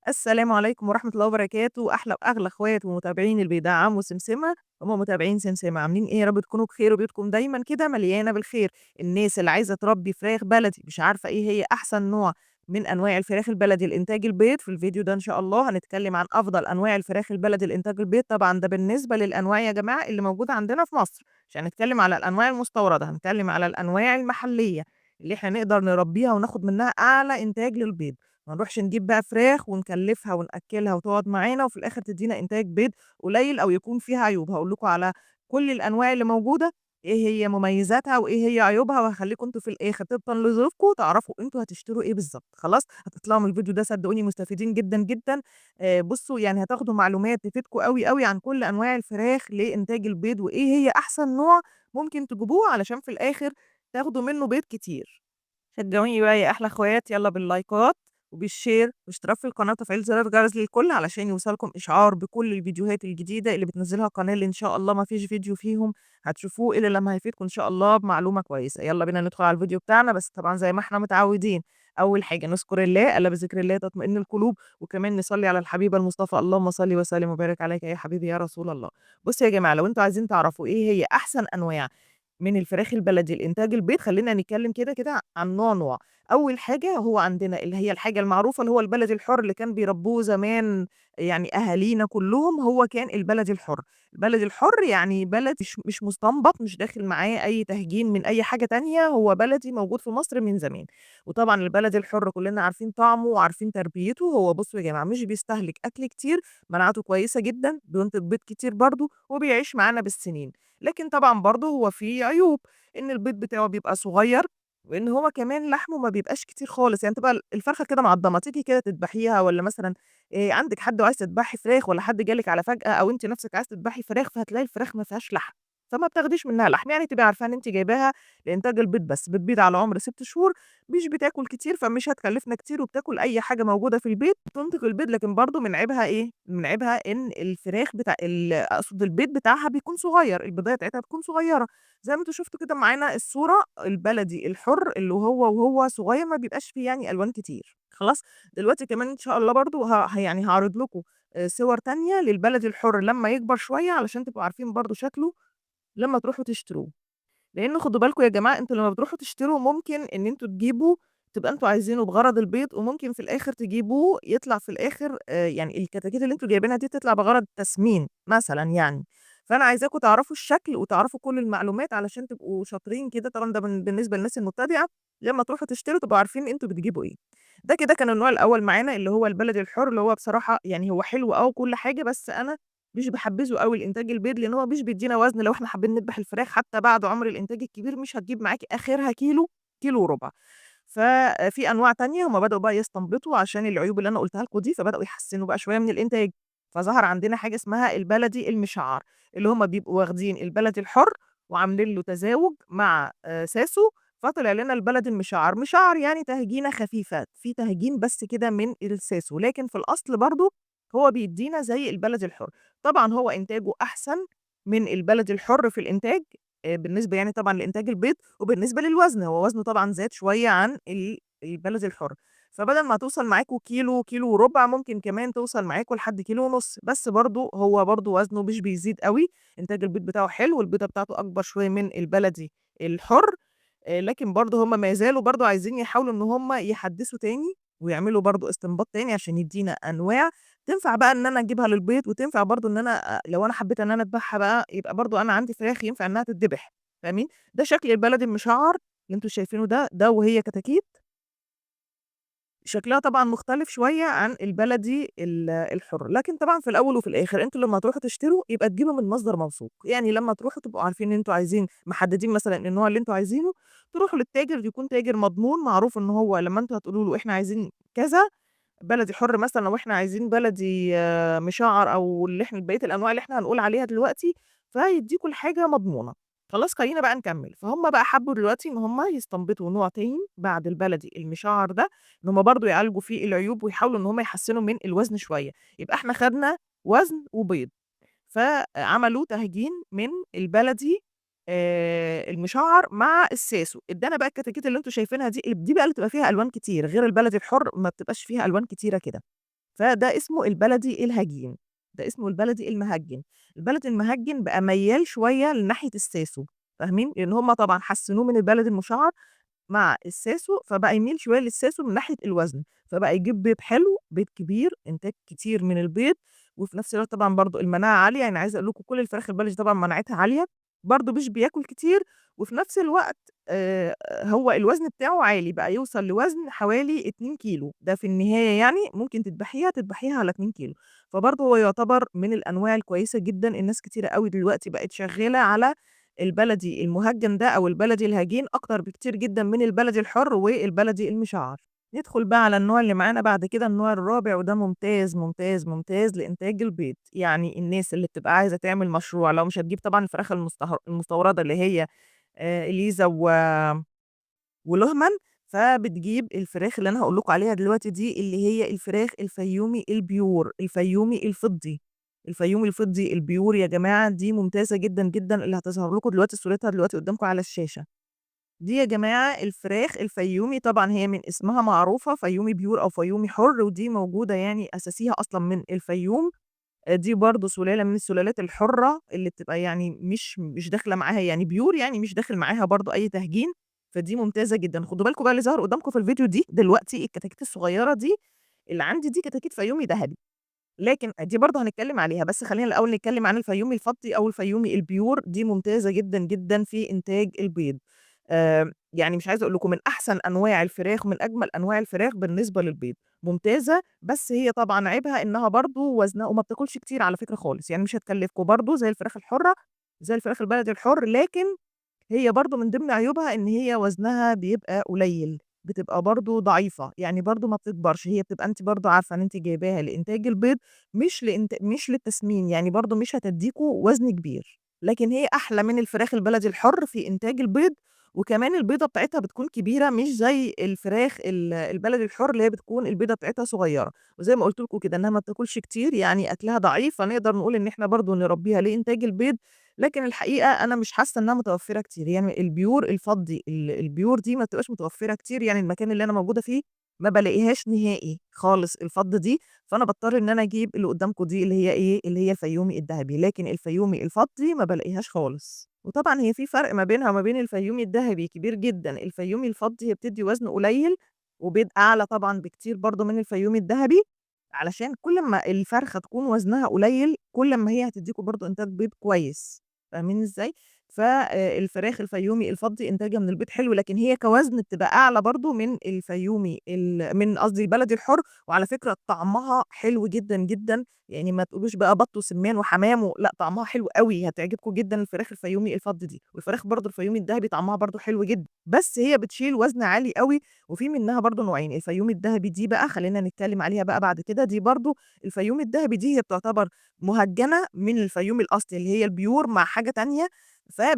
السلام عليكم ورحمة الله وبركاته، أحلى وأغلى أخوات ومتابعين اللي بيدعموا سمسمة، هم متابعين سمسمة، عاملين إيه؟ يا رب تكونوا بخير وبيوتكم دايمًا كده مليانة بالخير. الناس اللي عايزة تربي فراخ بلدي مش عارفة إيه هي أحسن نوع من أنواع الفراخ البلدي لإنتاج البيض، في الفيديو ده إن شاء الله هنتكلم عن أفضل أنواع الفراخ البلدي لإنتاج البيض، طبعًا ده بالنسبة للأنواع يا جماعة اللي موجودة عندنا في مصر، مش هنتكلم على الأنواع المستوردة، هنتكلم على الأنواع المحلية اللي إحنا نقدر نربيها وناخد منها أعلى إنتاج للبيض. ما نروحش نجيب بقى فراخ ونكلّفها ونأكّلها وتقعد معانا وفي الآخر تدّينا إنتاج بيض قليل أو يكون فيها عيوب، هاقول لكم على كل الأنواع اللي موجودة، إيه هي مميزاتها وإيه هي عيوبها، وهاخلّيكم أنتم في الآخر طبقًا لظروفكم تعرفوا أنتم هتشتروا إيه بالضبط، خلاص؟ هتطلعوا من الفيديو ده صدقوني مستفيدين جدًا، جدًا، بُصّوا يعني هتاخدوا معلومات تفيدكم أوي، أوي عن كل أنواع الفراخ لإنتاج البيض، وإيه هي أحسن نوع ممكن تجيبوه علشان في الآخر تاخدوا منه بيض كتير. شجعوني بقى يا أحلى أخوات يالّا باللايكات وبالشير واشتراك في القناة وتفعيل زر الجرس للكل علشان يوصلكم إشعار بكل الفيديوهات الجديدة اللي بتنزّلها القناة، اللي إن شاء الله ما فيش فيديو فيهم هتشوفوه إلا لمّا هيفيدكم إن شاء الله بمعلومة كويسة. يالّا بينا ندخل على الفيديو بتاعنا، بس طبعًا زي ما إحنا متعودين، أول حاجة نذكر الله، ألا بذكر الله تطمئن القلوب، وكمان نصلّي على الحبيب المصطفى، اللهم صل وسلم وبارك عليك يا حبيبي يا رسول الله. بُصّوا يا جماعة، لو أنتم عايزين تعرفوا إيه هي أحسن أنواع من الفراخ البلدي لإنتاج البيض، خلّينا نتكلّم كده عن نوع. أول حاجة هو عندنا اللي هي الحاجة المعروفة اللي هو البلدي الحُر اللي كان بيربّوه زمان يعني أهالينا كلّهم، هو كان البلدي الحُر. البلدي الحُر يعني بلد مش مستنبط، مش داخل معاه أي تهجين من أي حاجة تانية، هو بلدي موجود في مصر من زمان. وطبعًا البلدي الحُر كلّنا عارفين طعمه وعارفين تربيته، هو بُصّوا يا جماعة مش بيستهلك أكل كتير، مناعته كويسة جدًا، بينتج بيض كتير برضه، وبيعيش معانا بالسنين. لكن طبعًا برضه هو فيه عيوب، إن البيض بتاعه بيبقى صغير، وإن هو كمان لحمه ما بيبقاش كتير خالص، يعني تبقى الفرخة كده معضّمة، تيجي كده تذبحيها والّا مثلًا عندِك حد وعايزة تذبحي فراخ والّا حد جالِك على فجأة أو أنتِ نَفْسِك عايزة تذبحي فراخ، فهتلاقي الفراخ ما فيهاش لحم، فما بتاخديش منها لحم، يعني تبقي عارفة إن أنتِ جايباها لإنتاج البيض بس، بتبيض على عُمر 6 شهور، مش بتاكل كتير، فمش هتكلّفنا كتير وبتاكل أي حاجة موجودة في البيت، بتنتج البيض، لكن برضه من عيبها إيه، من عيبها إن الفراخ بتاع أقصد البيض بتاعها بيكون صغير، البيضاية بتاعتها بتكون صغيرة. زي ما أنتم شُفتوا كده معانا الصورة البلدي الحُر اللي وهو صغير ما بيبقاش فيه يعني ألوان كتير، خلاص؟ دلوقتي كمان إن شاء الله برضه يعني هاعرض لكم صور تانية للبلدي الحُر لمّا يكبر شوية علشان تبقوا عارفين برضه شكله لمّا تروحوا تشتروه. لإن خدوا بالكم يا جماعة أنتم لمّا بتروحوا تشتروا ممكن إن أنتم تجيبوا تبقى أنتم عايزينه بغرض البيض، وممكن في الآخر تجيبوه يطلع في الآخر يعني الكتاكيت اللي أنتم جايبينها دي تطلع بغرض تسمين مثلًا يعني، فأنا عايزاكم تعرفوا الشكل وتعرفوا كل المعلومات علشان تبقوا شاطرين كده، طبعًا ده بالنسبة للناس المبتدئة، لمّا تروحوا تشتروا تبقوا عارفين أنتم بتجيبوا إيه. ده كده كان النوع الأول معانا اللي هو البلدي الحُر، اللي هو بصراحة يعني هو حلو وكل حاجة، بس أنا مش باحبّذه أوي لإنتاج البيض، لإن هو مش بيدّينا وزن لو إحنا حابين نذبح الفراخ حتى بعد عُمر الإنتاج الكبير مش هتجيب معاكِ آخرها كيلو، كيلو وربع. ففي أنواع تانية هُم بدأوا بقى يستنبطوا عشان العيوب اللي أنا قُلتها لكم دي، فبدأوا يحسّنوا بقى شوية من الإنتاج، فظهر عندنا حاجة اسمها البلدي المشعّر، اللي هُم بيبقوا واخدين البلدي الحُر وعاملين له تزاوج مع ساسو، فطلع لنا البلدي المشعّر. مشعّر يعني تهجينة خفيفة، في تهجين بس كده من الساسو، لكن في الأصل برضه هو بيدّينا زي البلدي الحُر. طبعًا هو إنتاجه أحسن من البلدي الحُر في الإنتاج، بالنسبة يعني طبعًا لإنتاج البيض، وبالنسبة للوزن، هو وزنه طبعًا زاد شوية عن البلدي الحُر، فبدل ما توصل معاكم كيلو، كيلو وربع، ممكن كمان توصل معاكم لحد كيلو ونُص، بس برضه هو برضه وزنه مش بيزيد أوي، إنتاج البيض بتاعه حلو، والبيضة بتاعته أكبر شوية من البلدي الحُر، لكن برضه هم ما زالوا برضه عايزين يحاولوا إن هم يحدّثوا تاني، ويعملوا برضه استنباط تاني عشان يدّينا أنواع تنفع بقى إن أنا أجيبها للبيض، وتنفع برضه إن أنا لو أنا حبيت إن أنا أذبحها بقى، يبقى برضه أنا عندي فراخ ينفع إنها تتذبح، فاهمين؟ ده شكل البلدي المشعّر اللي أنتم شايفينه ده وهي كتاكيت، شكلها طبعًا مختلف شوية عن البلدي الحُر، لكن طبعًا في الأول وفي الآخر أنتم لمّا تروحوا تشتروا يبقى تجيبوا من مصدر موثوق، يعني لمّا تروحوا تبقوا عارفين إن أنتم عايزين محددين مثلًا النوع اللي أنتم عايزينه، تروحوا للتاجر يكون تاجر مضمون معروف إن هو لمّا أنتم هتقولوا له إحنا عايزين كذا بلدي حُر مثلًا لو إحنا عايزين بلدي مشعّر أو اللي إحنا بقية الأنواع اللي إحنا هنقول عليها دلوقتي، فهيدّيكم الحاجة مضمونة. خلاص خلّينا بقى نكمّل، فهُم بقى حبّوا دلوقتي إن هُم يستنبطوا نوع تاني بعد البلدي المشعّر ده، إن هُم برضه يعالجوا فيه العيوب ويحاولوا إن هُم يحسّنوا من الوزن شوية، يبقى إحنا خدنا وزن وبيض. فعملوا تهجين من البلدي المشعّر مع الساسو، ادّانا بقى الكتاكيت اللي أنتم شايفينها دي بقى اللي بتبقى فيها ألوان كتير، غير البلدي الحُر ما بتبقاش فيها ألوان كتيرة كده. فده اسمه البلدي الهجين، ده اسمه البلدي المهجّن. البلدي المهجّن بقى ميّال شوية لناحية الساسو، فاهمين؟ لإن هم طبعًا حسّنوه من البلدي المشعّر مع الساسو، فبقى يميل شوية للساسو من ناحية الوزن، فبقى يجيب بيض حلو، بيض كبير، إنتاج كتير من البيض، وفي نفس الوقت طبعًا برضه المناعة عالية، يعني عايزة أقول لكم كل الفراخ البلدي طبعًا مناعتها عالية، برضه مش بياكل كتير، وفي نفس الوقت هو الوزن بتاعه عالي، بقى يوصل لوزن حوالي 2 كيلو، ده في النهاية يعني ممكن تذبحيها على 2 كيلو، فبرضه هو يعتبر من الأنواع الكويسة جدًا، الناس كتيرة أوي دلوقتي بقت شغّالة على البلدي المُهجّن ده أو البلدي الهجين أكتر بكتير جدًا من البلدي الحُر والبلدي المشعّر. ندخل بقى على النوع اللي معانا بعد كده النوع الرابع وده ممتاز، ممتاز، ممتاز لإنتاج البيض. يعني الناس اللي بتبقى عايزة تعمل مشروع لو مش هتجيب طبعًا الفراخ المستوردة اللي هي إليزا ولوهمان، فبتجيب الفراخ اللي أنا هاقول لكم عليها دلوقتي دي اللي هي الفراخ الفيومي البيور، الفيومي الفضي. الفيومي الفضي البيور يا جماعة دي ممتازة جدًا، جدًا اللي هتظهر لكم دلوقتي صورتها دلوقتي قدّامكم على الشاشة. دي يا جماعة الفراخ الفيومي طبعًا هي من اسمها معروفة فيومي بيور أو فيومي حُر، ودي موجودة يعني أساسيها أصلًا من الفيوم. دي برضه سلالة من السلالات الحُرّة اللي بتبقى يعني مش داخلة معاها يعني pure يعني مش داخل معاها برضه أي تهجين، فدي ممتازة جدًا. خدوا بالكم بقى اللي ظهر قدّامكم في الفيديو دي دلوقتي الكتاكيت الصغيّرة دي اللي عندي دي كتاكيت فيومي دهبي، لكن دي برضه هنتكلّم عليها، بس خلّينا الأول نتكلّم عن الفيومي الفضي أو الفيومي الpure دي ممتازة جدًا، جدًا في إنتاج البيض. يعني مش عايزة أقول لكم من أحسن أنواع الفراخ ومن أجمل أنواع الفراخ بالنسبة للبيض، ممتازة، بس هي طبعًا عيبها إنها برضه وزنها وما بتاكلش كتير على فكرة خالص، يعني مش هتكلّفكم برضه زي الفراخ الحُرّة، زي الفراخ البلدي الحُر، لكن هي برضه من ضمن عيوبها إن هي وزنها بيبقى قليل، بتبقى برضه ضعيفة، يعني برضه ما بتكبرش، هي بتبقى أنتِ برضه عارفة إن أنتِ جايباها لإنتاج البيض مش للتسمين، يعني برضه مش هتدّيكم وزن كبير، لكن هي أحلى من الفراخ البلدي الحُر في إنتاج البيض، وكمان البيضة بتاعتها بتكون كبيرة مش زي الفراخ البلدي الحُر اللي هي بتكون البيضة بتاعتها صغيرة، وزي ما قُلت لكم كده إنها ما بتاكلش كتير، يعني أكلها ضعيف، فنقدر نقول إن إحنا برضه نربيها لإنتاج البيض لكن الحقيقة أنا مش حاسة إنها متوفرة كتير، يعني البيور الفضي البيور دي ما بتبقاش متوفرة كتير، يعني المكان اللي أنا موجودة فيه ما بالاقيهاش نهائي خالص الفضة دي، فأنا باضطر إن أنا أجيب اللي قدامكم دي اللي هي إيه، اللي هي الفيومي الدهبي، لكن الفيومي الفضي ما بالاقيهاش خالص. وطبعًا هي في فرق ما بينها وما بين الفيومي الدهبي كبير جدًا، الفيومي الفضي هي بتدّي وزن قليل وبيض أعلى طبعًا بكتير برضه من الفيومي الدهبي، علشان كل أمّا الفرخة تكون وزنها قليل، كل أمّا هي هتدّيكم برضه إنتاج بيض كويس. فاهمين إزاي؟ الفراخ الفيومي الفضّي إنتاجها من البيض حلو، لكن هي كوزن بتبقى أعلى برضه من الفيومي من قصدي البلدي الحُر، وعلى فكرة طعمها حلو جدًا، جدًا، يعني ما تقولوش بقى بَط وسِمّان وحمام لأ طعمها حلو أوي، هتعجبكم جدًا الفراخ الفيومي الفضّي دي، والفراخ برضه الفيومي الدهبي طعمها برضه حلو جدًا، بس هي بتشيل وزن عالي أوي، وفي منها برضه نوعين، الفيومي الدهبي دي بقى خلّينا نتكلم عليها بقى بعد كده، دي برضه الفيومي الدهبي دي هي بتعتبر مهجنة من الفيوم الأصلي اللي هي البيور مع حاجة تانية،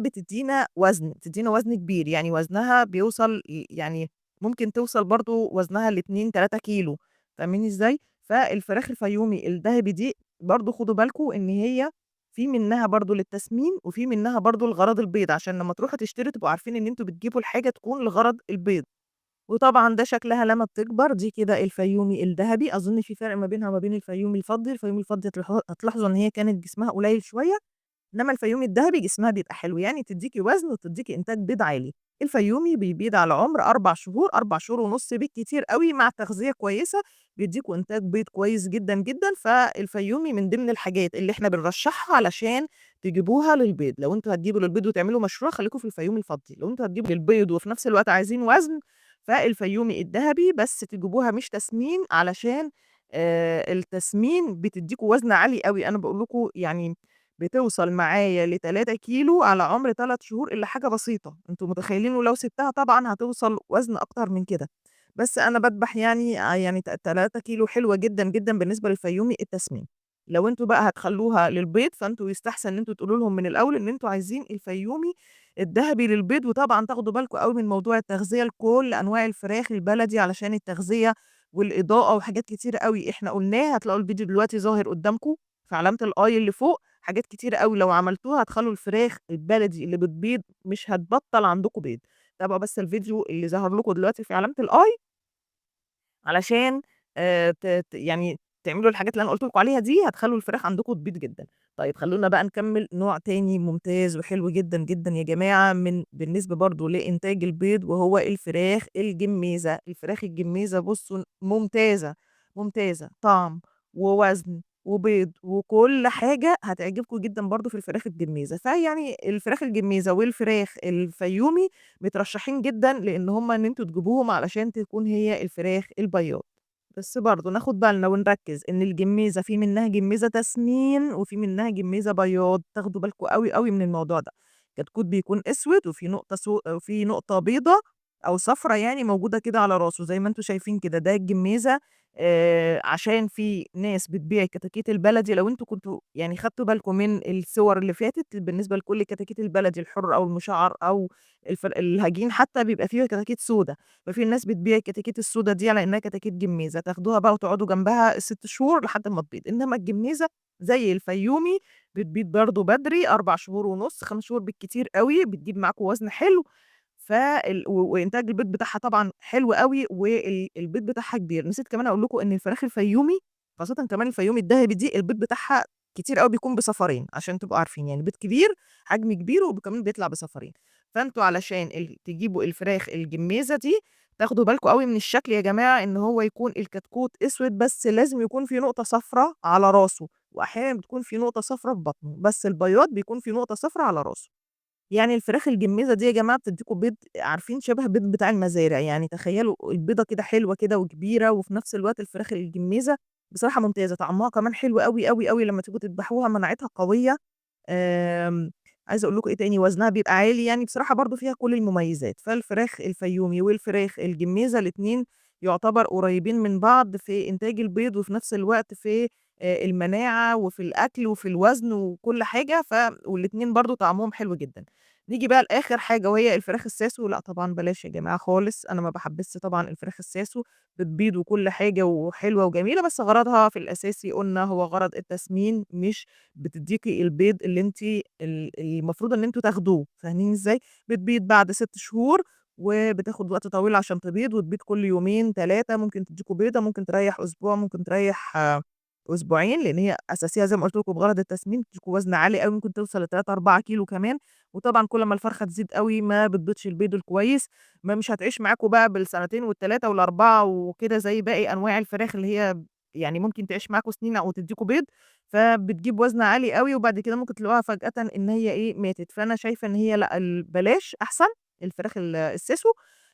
بتدّينا وزن كبير، يعني وزنها بيوصل يعني ممكن توصل برضه وزنها ل2، 3 كيلو، فاهميني إزاي؟ فالفراخ الفيومي الدهبي دي برضه خدوا بالكم إن هي في منها برضه للتسمين، وفي منها برضه لغرض البيض، عشان لمّا تروحوا تشتروا تبقوا عارفين إن أنتم بتجيبوا الحاجة تكون لغرض البيض. وطبعًا ده شكلها لمّا بتكبر، دي كده الفيومي الدهبي، أظن في فرق ما بينها وما بين الفيومي الفضي، الفيومي الفضي هتلاحظوا إن هي كانت جسمها قليل شوية، إنما الفيومي الدهبي جسمها بيبقى حلو، يعني تدّيكِ وزن وتدّيكِ إنتاج بيض عالي. الفيومي بيبيض على عُمر 4 شهور، 4 شهور ونُص بالكتير أوي مع تغذية كويسة، بيدّيكوا إنتاج بيض كويس جدًا، جدًا، فالفيومي من ضمن الحاجات اللي إحنا بنرشّحها علشان تجيبوها للبيض، لو أنتم هتجيبوا للبيض وتعملوا مشروع خلّيكم في الفيومي الفضي، لو أنتم هتجيبوا للبيض وفي نفس الوقت عايزين وزن فالفيومي الدهبي، بس تجيبوها مش تسمين علشان التسمين بتدّيكم وزن عالي أوي، أنا باقول لكم يعني بتوصل معايا ل3 كيلو على عُمر 3 شهور إلا حاجة بسيطة، أنتم متخيّلين ولو سِبتها طبعًا هتوصل وزن أكتر من كده، بس أنا باذبح يعني يعني 3 كيلو حلوة جدًا، جدًا بالنسبة للفيومي التسمين. لو أنتم بقى هتخلّوها للبيض، فأنتم يستحسن إن أنتم تقولوا لهم من الأول إن أنتم عايزين الفيومي الدهبي للبيض، وطبعًا تاخدوا بالكم أوي من موضوع التغذية لكل أنواع الفراخ البلدي علشان التغذية والإضاءة وحاجات كتيرة أوي إحنا قُلناها، هتلاقوا الفيديو دلوقتي ظاهر قدّامكم في علامة الآي اللي فوق، حاجات كتيرة أوي لو عملتوها هتخلّوا الفراخ البلدي اللي بتبيض مش هتبطّل عندكم بيض. تابعوا بس الفيديو اللي ظهر لكم دلوقتي في علامة الآي علشان ت ت يعني تعملوا الحاجات اللي أنا قُلت لكم عليها دي، هتخلّوا الفراخ عندكم تبيض جدًا. طيب خلّونا بقى نكمّل نوع تاني ممتاز وحلو جدًا، جدًا يا جماعة بالنسبة برضه لإنتاج البيض وهو الفراخ الجمّيزة. الفراخ الجمّيزة بُصّوا ممتازة، ممتازة طعم ووزن وبيض وكل حاجة هتعجبكم جدًا برضه في الفراخ الجمّيزة. فيعني الفراخ الجمّيزة والفراخ الفيومي مترشّحين جدًا لإن هم إن أنتم تجيبوهم علشان تكون هي الفراخ البياض. بس برضه ناخد بالنا ونركّز إن الجمّيزة في منها جمّيزة تسمين وفي منها جمّيزة بياض، تاخدوا بالكم أوي، أوي من الموضوع ده. كتكوت بيكون أسود وفي نقطة بيضا أو صفرا يعني موجودة كده على راسه زي ما أنتم شايفين كده، ده الجمّيزة. عشان في ناس بتبيع الكتاكيت البلدي لو أنتم كنتم يعني خدتوا بالكم من الصور اللي فاتت بالنسبة لكل الكتاكيت البلدي الحُر أو المشعّر أو الهجين حتى بيبقى فيه كتاكيت سودا. ففي ناس بتبيع الكتاكيت السودا دي على إنها كتاكيت جميزة، تاخدوها بقى وتقعدوا جنبها ال6 شهور لحد ما تبيض، إنما الجميزة زي الفيومي بتبيض برضه بدري 4 شهور ونُص، 5 شهور بالكتير أوي، بتجيب معاكم وزن حلو. وإنتاج البيض بتاعها طبعًا حلو أوي، البيض بتاعها كبير. نسيت كمان أقول لكم إن الفراخ الفيومي خاصةً كمان الفيومي الدهبي دي البيض بتاعها كتير أوي بيكون بصفرين، عشان تبقوا عارفين، يعني بيض كبير، حجم كبير وكمان بيطلع بصفرين. فأنتم علشان تجيبوا الفراخ الجميزة دي، تاخدوا بالكم أوي من الشكل يا جماعة إن هو يكون الكتكوت أسود بس لازم يكون في نقطة صفرا على راسه، وأحيانًا بتكون في نقطة صفرا في بطنه، بس البياض بيكون في نقطة صفرا على راسه. يعني الفراخ الجميزة دي يا جماعة بتدّيكم بيض عارفين شبه البيض بتاع المزارع، يعني تخيّلوا البيضة كده حلوة كده وكبيرة، وفي نفس الوقت الفراخ الجميزة بصراحة ممتازة، طعمها كمان حلو أوي، أوي، أوي لمّا تيجوا تدبحوها مناعتها قوية. آمم، عايزة أقول لكم إيه تاني، وزنها بيبقى عالي، يعني بصراحة برضه فيها كل المميزات. فالفراخ الفيومي والفراخ الجميزة الاتنين يُعتبر قريبين من بعض في إنتاج البيض، وفي نفس الوقت في المناعة وفي الأكل وفي الوزن وكل حاجة. والاتنين برضه طعمهم حلو جدًا. نيجي بقى لآخر حاجة وهي الفراخ الساسو، لأ طبعًا بلاش يا جماعة خالص، أنا ما باحبّذش طبعًا الفراخ الساسو، بتبيض وكل حاجة وحلوة وجميلة، بس غرضها في الأساسي قُلنا هو غرض التسمين مش بتدّيكِ البيض اللي أنتِ المفروض إن أنتم تاخدوه، فاهمين إزاي؟ بتبيض بعد 6 شهور، وبتاخد وقت طويل عشان تبيض، وتبيض كل يومين، 3 ممكن تدّيكم بيضة، ممكن تريّح أسبوع، ممكن تريّح أسبوعين، لإن هي أساسية زي ما قُلت لكم بغرض التسمين، بتدّيكم وزن عالي أوي، ممكن توصل ل3، 4 كيلو كمان. وطبعًا كل ما الفرخة تزيد أوي ما بتبيضش البيض الكويس، ما مش هتعيش معاكم بقى بالسنتين وال3 وال4 وكده زي باقي أنواع الفراخ اللي هي يعني ممكن تعيش معاكم سنين أو تدّيكم بيض. فبتجيب وزن عالي أوي، وبعد كده ممكن تلاقوها فجأةً إن هي إيه، ماتت. فأنا شايفة إن هي لأ، بلاش أحسن الفراخ السِسو.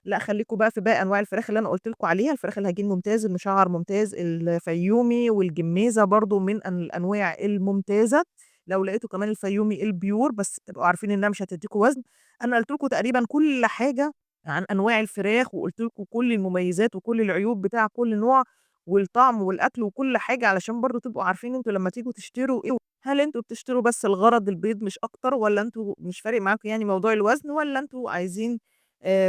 لأ، خلّيكم بقى في باقي أنواع الفراخ اللي أنا قُلت لكم عليها، الفراخ الهجين ممتاز، المشعّر ممتاز، الفيومي والجمّيزة برضه من الأنواع الممتازة. لو لقيتوا كمان الفيومي البيور بس تبقوا عارفين إنها مش هتدّيكم وزن. أنا قُلت لكم تقريبًا كل حاجة عن أنواع الفراخ، وقُلت لكم كل المميزات وكل العيوب بتاع كل نوع، والطعم والأكل وكل حاجة علشان برضه تبقوا عارفين أنتم لمّا تيجوا تشتروا إيه. هل أنتم بتشتروا بس لغرض البيض مش أكتر، والّا أنتم مش فارق معاكم يعني موضوع الوزن، والّا أنتم عايزين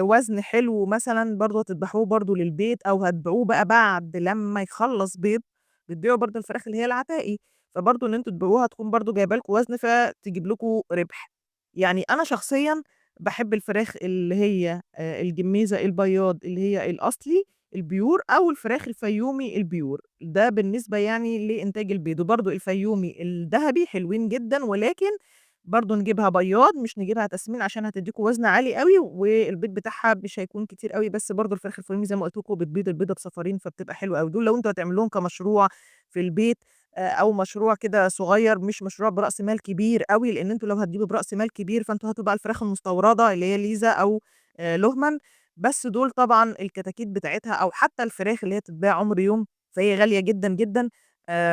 وزن حلو مثلًا برضه هتذبحوه برضه للبيت أو هتبيعوه بقى بعد لمّا يخلّص بيض، بتبيعوا برضه الفراخ اللي هي العتائي، فبرضه إن أنتم تبيعوها تكون برضه جايبة لكم وزن فتجيب لكم ربح. يعني أنا شخصيًا باحب الفراخ اللي هي الجميزة البياض اللي هي الأصلي البيور، أو الفراخ الفيومي البيور، ده بالنسبة يعني لإنتاج البيض. وبرضه الفيومي الدهبي حلوين جدًا، ولكن برضه نجيبها بياض مش نجيبها تسمين عشان هتدّيكم وزن عالي أوي، والبيض بتاعها مش هيكون كتير أوي. بس برضه الفراخ الفيومي زي ما قُلت لكم بتبيض البيضة بصفارين فبتبقى حلوة أوي. دول لو أنتم هتعملوهم كمشروع في البيت أو مشروع كده صغير، مش مشروع برأس مال كبير أوي، لإن أنتم لو هتجيبوا برأس مال كبير فأنتم هاتوا بقى الفراخ المستوردة اللي هي ليزا أو لوهمان. بس دول طبعًا الكتاكيت بتاعتها أو حتى الفراخ اللي هي بتتباع عمر يوم، فهي غالية جدًا، جدًا.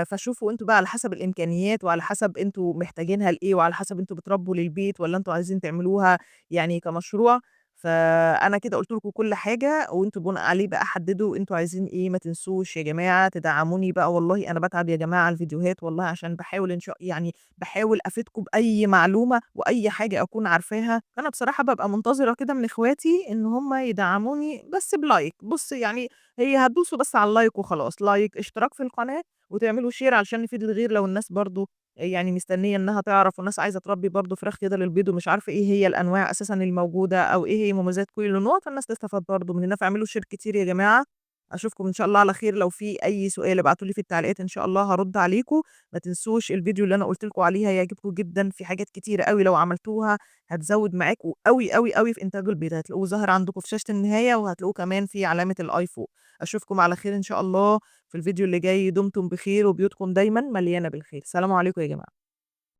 فشوفوا أنتم بقى على حسب الإمكانيات، وعلى حسب أنتم محتاجينها لإيه، وعلى حسب أنتم بتربوا للبيت والّا أنتم عايزين تعملوها يعني كمشروع. فأنا كده قُلت لكم كل حاجة، وأنتم بناء عليه بقى حددوا أنتم عايزين إيه. ما تنسوش يا جماعة تدعموني بقى، والله أنا باتعب يا جماعة على الفيديوهات والله عشان باحاول يعني باحاول أفيدكم بأي معلومة وأي حاجة أكون عارفاها. فأنا بصراحة بابقى منتظرة كده من إخواتي إن هم يدعموني بس بلايك. بُص يعني هي هتدوسوا بس على اللايك وخلاص، لايك، اشتراك في القناة، وتعملوا share علشان نفيد الغير لو الناس برضه يعني مستنية إنها تعرف، والناس عايزة تربي برضه فراخ كده للبيض ومش عارفة إيه هي الأنواع أساسًا الموجودة أو إيه هي مميزات كل نوع، فالناس تستفاد برضه مننا. فاعملوا share كتير يا جماعة، أشوفكم إن شاء الله على خير، لو في أي سؤال ابعتوا لي في التعليقات إن شاء الله هارُد عليكم. ما تنسوش الفيديو اللي أنا قُلت لكم عليه هيعجبكم جدًا، في حاجات كتيرة أوي لو عملتوها هتزوّد معاكم أوي، أوي، أوي في إنتاج البيض، هتلاقوه ظاهر عندكم في شاشة النهاية وهتلاقوه كمان في علامة الآي فوق. أشوفكم على خير إن شاء الله في الفيديو اللي جاي، دمتم بخير وبيوتكم دايمًا مليانة بالخير. سلام عليكم يا جماعة.